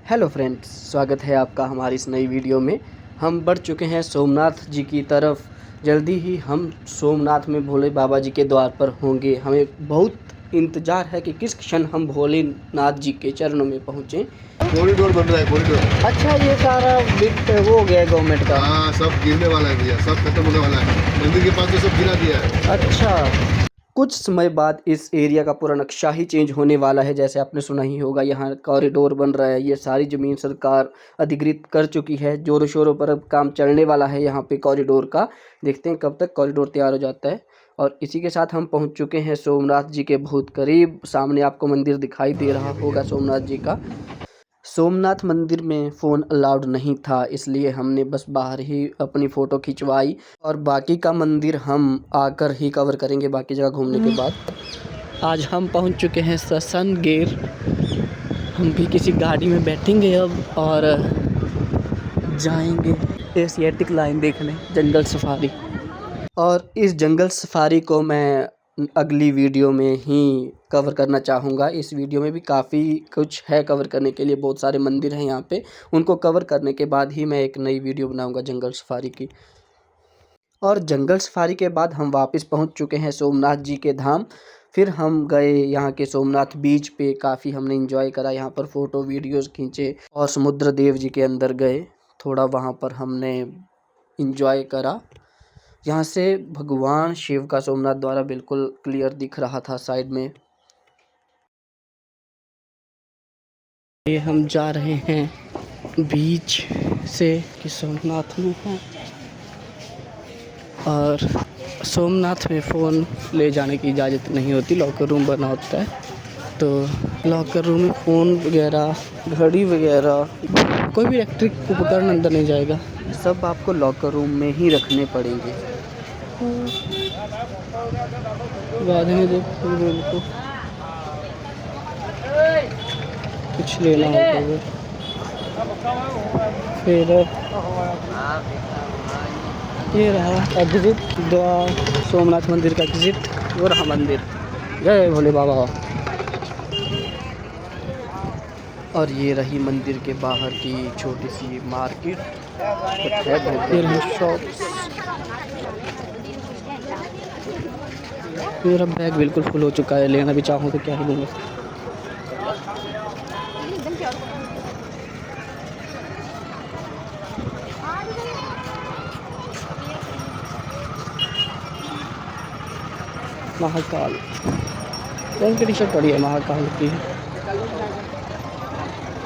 Hello friends, स्वागत है आपका हमारी इस नई वीडियो में। हम बढ़ चुके हैं सोमनाथ जी की तरफ। जल्दी ही हम सोमनाथ में भोले बाबा जी के द्वार पर होंगे। हमें बहुत इंतज़ार है कि किस क्षण हम भोलेनाथ जी के चरणों में पहुँचें। कॉरिडोर बन रहा है, कॉरिडोर। अच्छा, ये सारा बिट वो हो गया है गवर्नमेंट का। हाँ, सब गिरने वाला है भैया, सब खत्म होने वाला है। मंदिर के पास तो सब गिरा दिया है। अच्छा, कुछ समय बाद इस एरिया का पूरा नक्शा ही चेंज होने वाला है। जैसे आपने सुना ही होगा, यहाँ कॉरिडोर बन रहा है। ये सारी ज़मीन सरकार अधिग्रहित कर चुकी है। ज़ोरों शोरों पर अब काम चलने वाला है यहाँ पे कॉरिडोर का। देखते हैं कब तक कॉरिडोर तैयार हो जाता है। और इसी के साथ हम पहुँच चुके हैं सोमनाथ जी के बहुत करीब। सामने आपको मंदिर दिखाई दे रहा होगा सोमनाथ जी का। सोमनाथ मंदिर में फ़ोन अलाउड नहीं था, इसलिए हमने बस बाहर ही अपनी फ़ोटो खिंचवाई और बाकी का मंदिर हम आकर ही कवर करेंगे बाकी जगह घूमने के बाद। आज हम पहुंच चुके हैं ससनगीर। हम भी किसी गाड़ी में बैठेंगे अब और जाएंगे एशियाटिक लाइन देखने, जंगल सफारी। और इस जंगल सफारी को मैं अगली वीडियो में ही कवर करना चाहूँगा। इस वीडियो में भी काफ़ी कुछ है कवर करने के लिए, बहुत सारे मंदिर हैं यहाँ पे। उनको कवर करने के बाद ही मैं एक नई वीडियो बनाऊँगा जंगल सफारी की। और जंगल सफारी के बाद हम वापस पहुँच चुके हैं सोमनाथ जी के धाम। फिर हम गए यहाँ के सोमनाथ बीच पे, काफ़ी हमने इंजॉय करा। यहाँ पर फ़ोटो वीडियोज़ खींचे और समुद्र देव जी के अंदर गए, थोड़ा वहाँ पर हमने इंजॉय करा। यहाँ से भगवान शिव का सोमनाथ द्वारा बिल्कुल क्लियर दिख रहा था साइड में। ये हम जा रहे हैं बीच से कि सोमनाथ में हैं। और सोमनाथ में फ़ोन ले जाने की इजाज़त नहीं होती, लॉकर रूम बना होता है। तो लॉकर रूम में फ़ोन वगैरह, घड़ी वगैरह, कोई भी इलेक्ट्रिक उपकरण अंदर नहीं जाएगा। सब आपको लॉकर रूम में ही रखने पड़ेंगे। बाद में देखो उनको कुछ लेना होगा। फिर ये रहा एग्जिट द्वार, सोमनाथ मंदिर का एग्जिट। वो रहा मंदिर। जय भोले बाबा। और ये रही मंदिर के बाहर की छोटी सी मार्केट। ये रही शॉप्स। मेरा बैग बिल्कुल फुल हो चुका है, लेना भी चाहूँ तो क्या ही लूँगा। महाकाल कौन की टी शर्ट पड़ी है, महाकाल की,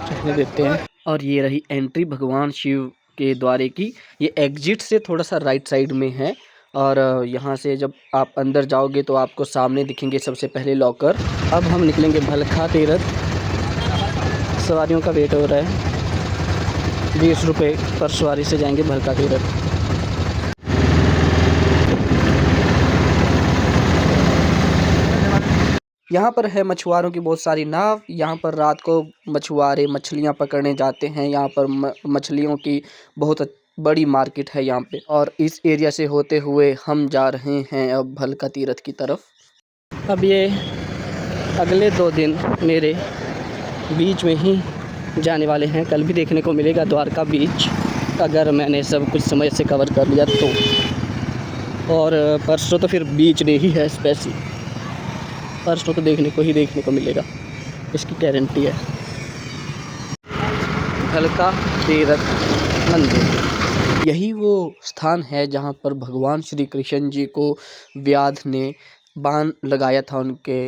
चढ़ने देते हैं। और ये रही एंट्री भगवान शिव के द्वारे की। ये एग्जिट से थोड़ा सा राइट साइड में है। और यहाँ से जब आप अंदर जाओगे तो आपको सामने दिखेंगे सबसे पहले लॉकर। अब हम निकलेंगे भलखा तीरथ। सवारियों का वेट हो रहा है। 20 रुपये पर सवारी से जाएंगे भलखा तीरथ। यहाँ पर है मछुआरों की बहुत सारी नाव। यहाँ पर रात को मछुआरे मछलियाँ पकड़ने जाते हैं। यहाँ पर मछलियों की बहुत बड़ी मार्केट है यहाँ पे। और इस एरिया से होते हुए हम जा रहे हैं अब भलका तीरथ की तरफ। अब ये अगले 2 दिन मेरे बीच में ही जाने वाले हैं। कल भी देखने को मिलेगा द्वारका बीच, अगर मैंने सब कुछ समय से कवर कर लिया तो। और परसों तो फिर बीच डे ही है स्पेशल। परसों तो देखने को मिलेगा, इसकी गारंटी है। भलका तीरथ मंदिर, यही वो स्थान है जहाँ पर भगवान श्री कृष्ण जी को व्याध ने बाण लगाया था उनके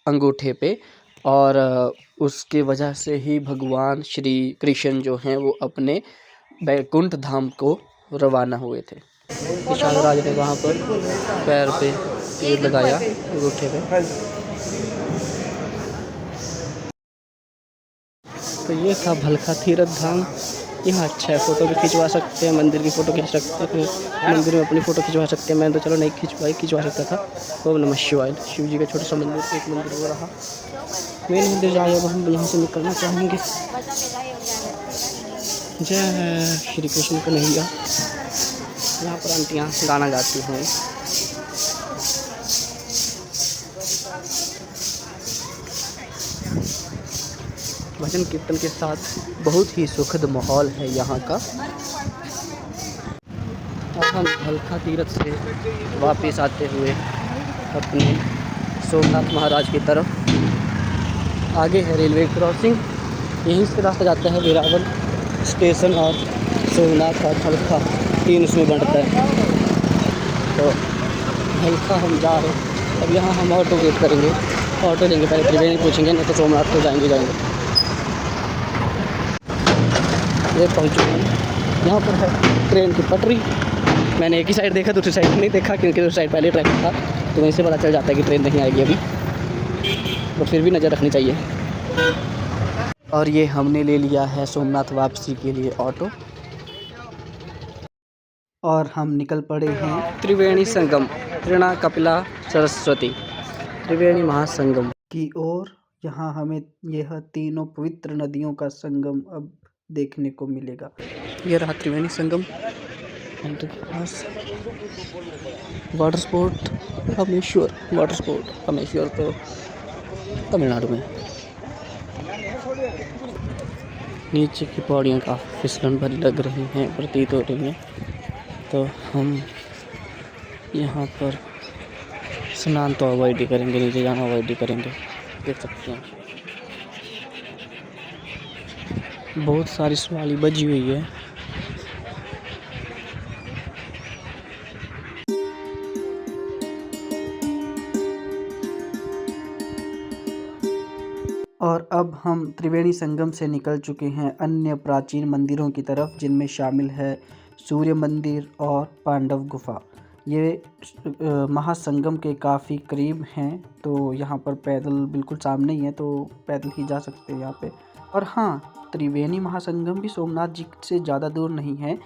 अंगूठे पे। और उसके वजह से ही भगवान श्री कृष्ण जो हैं वो अपने बैकुंठ धाम को रवाना हुए थे। राज ने वहाँ पर पैर पे तीर लगाया अंगूठे पे। तो ये था भलका तीरथ धाम। यहाँ अच्छा है, फ़ोटो भी खिंचवा सकते हैं, मंदिर की फ़ोटो खींच सकते हैं, मंदिर में अपनी फ़ोटो खिंचवा सकते हैं। मैं तो चलो नहीं खिंचवा सकता था। ओम नमः शिवाय। शिव जी का छोटा सा मंदिर, एक मंदिर वो रहा। मेन मंदिर जाए, अब हम यहाँ से निकलना चाहेंगे। जय श्री कृष्ण कन्हैया। यहाँ पर आंटियाँ गाना गाती हैं। भजन कीर्तन के साथ बहुत ही सुखद माहौल है यहाँ का। अब हम भलखा तीर्थ से वापस आते हुए अपने सोमनाथ महाराज की तरफ, आगे है रेलवे क्रॉसिंग, यहीं से रास्ता जाता है वेरावल स्टेशन और सोमनाथ और भलखा, 3 उसमें बढ़ता है। तो भलखा हम जा रहे हैं। अब यहाँ हम ऑटो वेट करेंगे, ऑटो लेंगे, पहले त्रिवेणी पूछेंगे, नहीं तो सोमनाथ तो जाएंगे। ये पहुँच चुके हैं। यहाँ पर है ट्रेन की पटरी। मैंने एक ही साइड देखा, दूसरी साइड नहीं देखा, क्योंकि दूसरी साइड पहले ट्रैफिक था, तो वहीं से पता चल जाता है कि ट्रेन नहीं आएगी अभी, तो फिर भी नज़र रखनी चाहिए। और ये हमने ले लिया है सोमनाथ वापसी के लिए ऑटो, और हम निकल पड़े हैं त्रिवेणी संगम, त्रिणा कपिला सरस्वती त्रिवेणी महासंगम की ओर। यहाँ हमें यह तीनों पवित्र नदियों का संगम अब देखने को मिलेगा। यह रहा त्रिवेणी संगम। वाटर स्पोर्ट हमेश्वर तो तमिलनाडु में। नीचे की पौड़ियाँ काफ़ी फिसलन भरी लग रही हैं, प्रतीत हो रही हैं, तो हम यहाँ पर स्नान तो अवॉइड ही करेंगे, नीचे जाना अवॉइड ही करेंगे। देख सकते हैं बहुत सारी सवारी बजी हुई है। और अब हम त्रिवेणी संगम से निकल चुके हैं अन्य प्राचीन मंदिरों की तरफ, जिनमें शामिल है सूर्य मंदिर और पांडव गुफा। ये महासंगम के काफ़ी करीब हैं, तो यहाँ पर पैदल बिल्कुल सामने ही है, तो पैदल ही जा सकते हैं यहाँ पे। और हाँ, त्रिवेणी महासंगम भी सोमनाथ जी से ज़्यादा दूर नहीं है,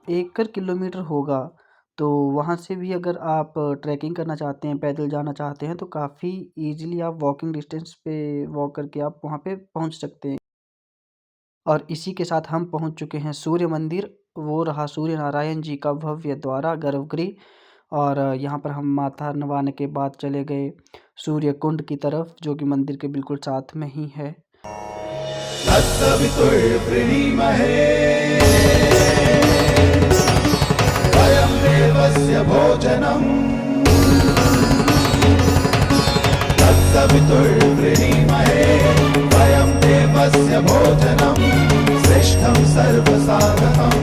1 किलोमीटर होगा। तो वहाँ से भी अगर आप ट्रैकिंग करना चाहते हैं, पैदल जाना चाहते हैं, तो काफ़ी ईज़िली आप वॉकिंग डिस्टेंस पे वॉक करके आप वहाँ पे पहुँच सकते हैं। और इसी के साथ हम पहुँच चुके हैं सूर्य मंदिर। वो रहा सूर्य नारायण जी का भव्य द्वारा, गर्भगृह। और यहाँ पर हम माथा नवाने के बाद चले गए सूर्य कुंड की तरफ, जो कि मंदिर के बिल्कुल साथ में ही है। भोजनम् तत्सवितुर्वृणीमहे वयं देवस्य भोजनं श्रेष्ठं सर्वसाधकं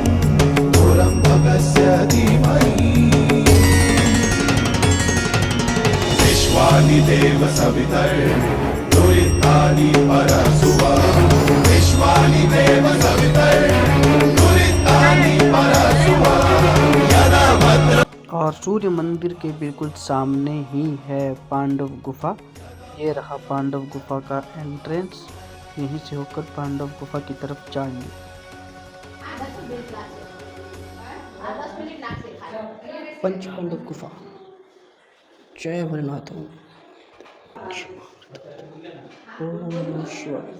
दूरं भगस्य धीमहि विश्वानि देव सवितर्दुरितानि परसुवा विश्वानि देव सवितर्दुरितानि परसुवा यदा भद्र। और सूर्य मंदिर के बिल्कुल सामने ही है पांडव गुफा। ये रहा पांडव गुफा का एंट्रेंस, यहीं से होकर पांडव गुफा की तरफ जाएंगे। पंच पांडव गुफा। जय भोलेनाथ। ओम नमः शिवाय।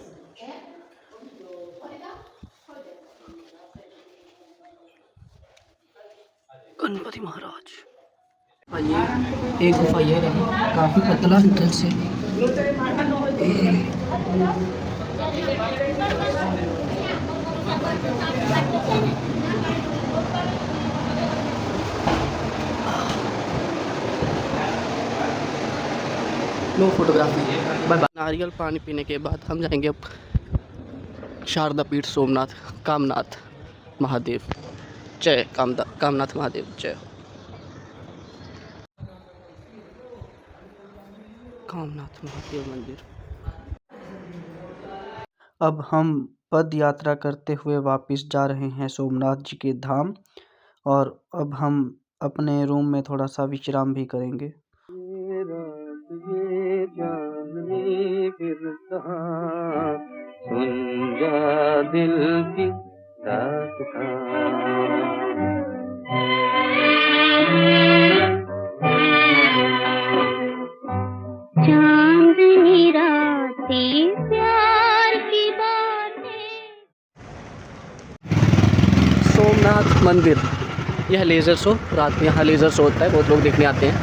गणपति महाराज। एक गुफा ये रही, काफी पतला एंट्रेंस है। No photography. Bye bye. नारियल पानी पीने के बाद हम जाएंगे अब शारदा पीठ सोमनाथ कामनाथ महादेव। जय कामनाथ महादेव जय। कामनाथ महादेव मंदिर। अब हम पद यात्रा करते हुए वापस जा रहे हैं सोमनाथ जी के धाम, और अब हम अपने रूम में थोड़ा सा विश्राम भी करेंगे। सुन जा दिल की चांदनी रातें प्यार की बातें। सोमनाथ मंदिर, यह लेज़र शो, रात में यहाँ लेज़र शो होता है, बहुत लोग देखने आते हैं।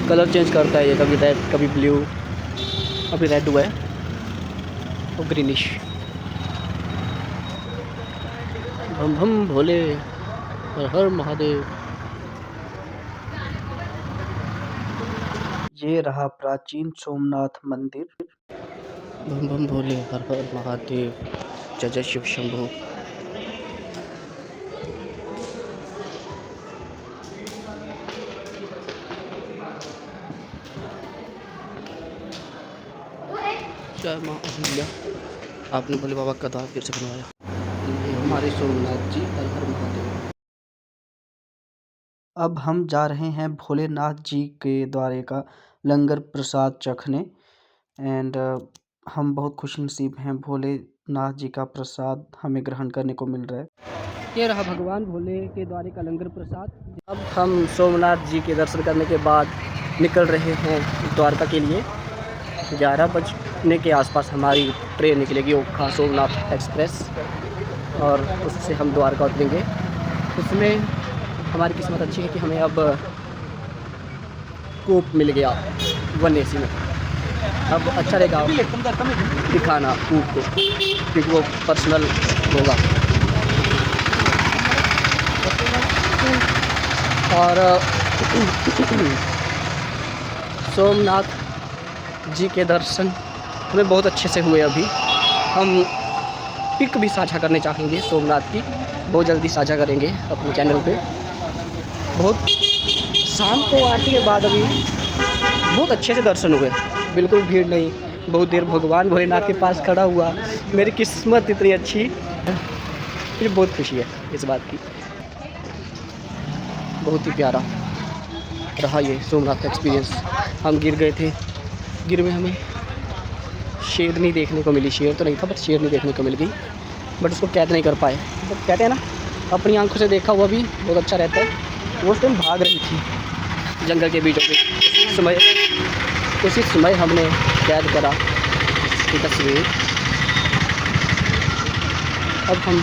कलर चेंज करता है ये, कभी रेड कभी ब्लू, अभी रेड हुआ है। और ग्रीनिश। बम बम भोले, हर हर महादेव। ये रहा प्राचीन सोमनाथ मंदिर। बम बम भोले, हर हर महादेव, जय जय शिव शंभो। जय माँ अहिल्या। आपने भोले बाबा का द्वार फिर से बनवाया। ये हमारे सोमनाथ जी, हर हर महादेव। अब हम जा रहे हैं भोलेनाथ जी के द्वारे का लंगर प्रसाद चखने। एंड हम बहुत खुशनसीब हैं, भोलेनाथ जी का प्रसाद हमें ग्रहण करने को मिल रहा है। ये रहा भगवान भोले के द्वारे का लंगर प्रसाद। अब हम सोमनाथ जी के दर्शन करने के बाद निकल रहे हैं द्वारका के लिए। 11 बजने के आसपास हमारी ट्रेन निकलेगी, ओखा सोमनाथ एक्सप्रेस, और उससे हम द्वारका उतरेंगे। उसमें हमारी किस्मत अच्छी है कि हमें अब कूप मिल गया 1 AC में। अब अच्छा रहेगा दिखाना कूप को, क्योंकि वो पर्सनल होगा। और सोमनाथ जी के दर्शन हमें बहुत अच्छे से हुए। अभी हम पिक भी साझा करने चाहेंगे सोमनाथ की, बहुत जल्दी साझा करेंगे अपने चैनल पे। बहुत शाम को आरती के बाद अभी बहुत अच्छे से दर्शन हुए, बिल्कुल भीड़ नहीं। बहुत देर भगवान भोलेनाथ के पास खड़ा हुआ। मेरी किस्मत इतनी अच्छी, मुझे बहुत खुशी है इस बात की। बहुत ही प्यारा रहा ये सोमनाथ एक्सपीरियंस। हम गिर गए थे, गिर में हमें शेरनी देखने को मिली। शेर तो नहीं था, बट शेरनी देखने को मिल गई, बट उसको कैद नहीं कर पाए। बट कहते हैं ना, अपनी आंखों से देखा हुआ भी बहुत अच्छा रहता है। वो उस टाइम भाग रही थी जंगल के बीचों में। उसी समय हमने कैद करा इसकी तस्वीर। अब हम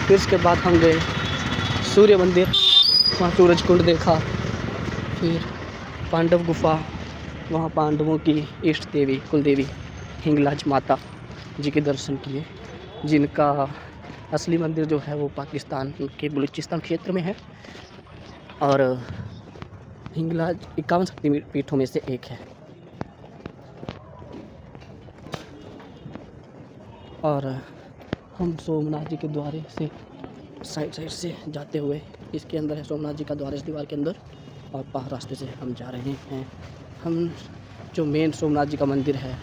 फिर इसके बाद हम गए सूर्य मंदिर, वहाँ सूरज कुंड देखा। फिर पांडव गुफा, वहाँ पांडवों की इष्ट देवी कुलदेवी हिंगलाज माता जी के दर्शन किए, जिनका असली मंदिर जो है वो पाकिस्तान के बलूचिस्तान क्षेत्र में है। और हिंगलाज 51 शक्तिपीठों में से एक है। और हम सोमनाथ जी के द्वारे से साइड से जाते हुए, इसके अंदर है सोमनाथ जी का द्वार, इस दीवार के अंदर, और बाहर रास्ते से हम जा रहे हैं। हम जो मेन सोमनाथ जी का मंदिर है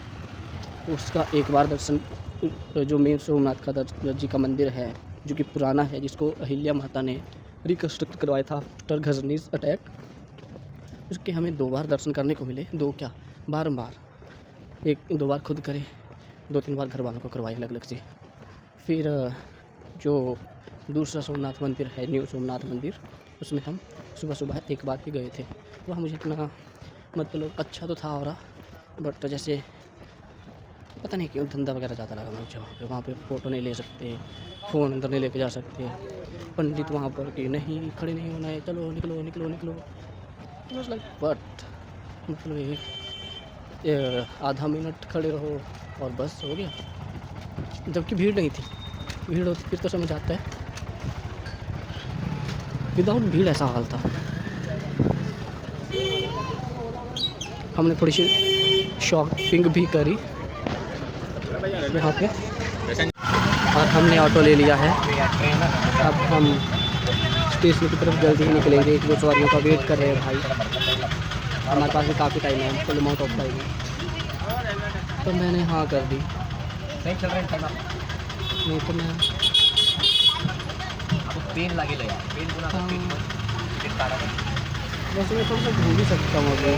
उसका एक बार दर्शन, जो मेन सोमनाथ का जी का मंदिर है जो कि पुराना है, जिसको अहिल्या माता ने रिकंस्ट्रक्ट करवाया था आफ्टर गजनीज अटैक, उसके हमें 2 बार दर्शन करने को मिले। 2 क्या, बार 1-2 बार खुद करे, 2-3 बार घर वालों को करवाए अलग अलग से। फिर जो दूसरा सोमनाथ मंदिर है, न्यू सोमनाथ मंदिर, उसमें हम सुबह एक बार ही गए थे। वहाँ मुझे इतना मतलब अच्छा तो था, और बट जैसे पता नहीं क्यों धंधा वगैरह ज़्यादा लगा मुझे। वहाँ पे फ़ोटो नहीं ले सकते, फ़ोन अंदर नहीं लेके जा सकते, पंडित वहाँ पर कि नहीं खड़े नहीं होना है, चलो निकलो निकलो निकलो। लाइक बट मतलब ये आधा मिनट खड़े रहो और बस हो गया, जबकि भीड़ नहीं थी। भीड़ होती फिर तो समझ आता है, विदाउट भीड़ ऐसा हाल था। हमने थोड़ी सी शॉपिंग भी करी यहाँ पे, और हमने ऑटो ले लिया है। अब हम स्टेशन की तरफ जल्दी ही निकलेंगे, जो सवारियों का वेट कर रहे हैं भाई। हमारे पास भी काफ़ी टाइम है, फुल अमाउंट ऑफ टाइम है, तो मैंने हाँ कर दी। नहीं चल रहा टाइम, नहीं तो मैं पेन लगे लो यार, पेन वैसे मैं थोड़ा सा घूम भी सकता हूँ अभी,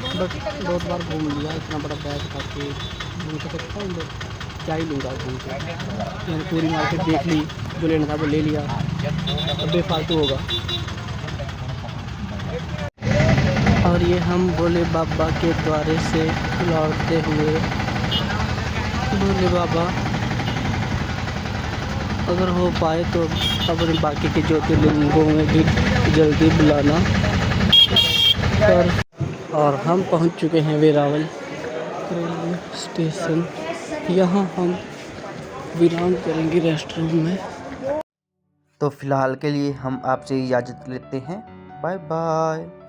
बट बहुत बार घूम लिया। इतना बड़ा बैग उठा के घूम तो सकता हूँ, बट क्या ही लूँगा घूम के। मैंने पूरी मार्केट देख ली, जो लेना था वो ले लिया, अब बेफालतू होगा। और ये हम भोले बाबा के द्वारे से लौटते हुए, भोले बाबा अगर हो पाए तो अपने बाकी के ज्योतिर्लिंगों में भी जल्दी बुलाना। और और हम पहुंच चुके हैं वेरावल रेलवे स्टेशन। यहाँ हम विराम करेंगे रेस्ट रूम में। तो फिलहाल के लिए हम आपसे इजाज़त लेते हैं। Bye bye.